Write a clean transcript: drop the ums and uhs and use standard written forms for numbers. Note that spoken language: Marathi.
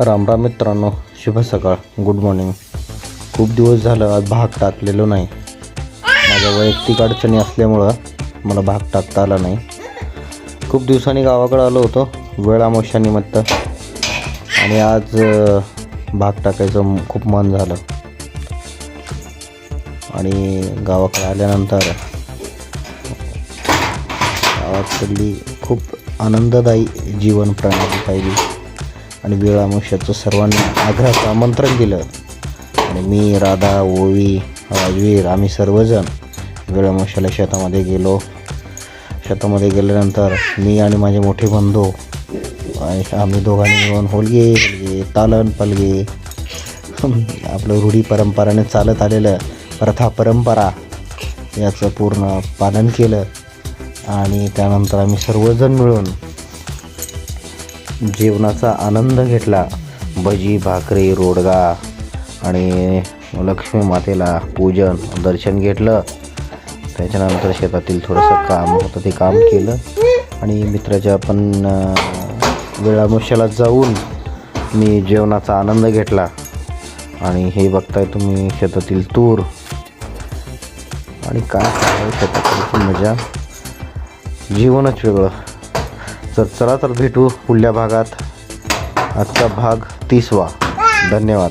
रामराम मित्रांनो, शुभ सकाळ, गुड मॉर्निंग. खूप दिवस झालं आज भाग टाकलेलो नाही. माझ्या वैयक्तिक अडचणी असल्यामुळं मला भाग टाकता आला नाही. खूप दिवसांनी गावाकडे आलो होतो वेळ अमावस्यानिमित्त, आणि आज भाग टाकायचं खूप मन झालं. आणि गावाकडे आल्यानंतर गावाकडली खूप आनंददायी जीवन प्रणाली पाहिली आणि वेळ अमावस्याचं सर्वांनी आग्रहाचं आमंत्रण दिलं. आणि मी, राधा, ओवी, राजवीर आम्ही सर्वजण वेळ अमावस्याला शेतामध्ये गेलो. शेतामध्ये गेल्यानंतर मी आणि माझे मोठे बंधू आम्ही दोघांनी मिळून होलगे तालन पलगे आपलं रूढी परंपराने चालत आलेलं प्रथा परंपरा याचं पूर्ण पालन केलं. आणि त्यानंतर आम्ही सर्वजण मिळून जेवणाचा आनंद घेतला. भजी, भाकरी, रोडगा आणि लक्ष्मी मातेला पूजन दर्शन घेतलं. त्याच्यानंतर शेतातील थोडंसं काम होतं ते काम केलं. आणि मित्राच्या पण वेळ अमावस्याला जाऊन मी जेवणाचा आनंद घेतला. आणि हे बघताय तुम्ही शेतातील तूर आणि काय शेतातील मजा, जीवनच वेगळं. तर चला तर भेटू पुढल्या भागात. आजचा भाग 30वा. धन्यवाद.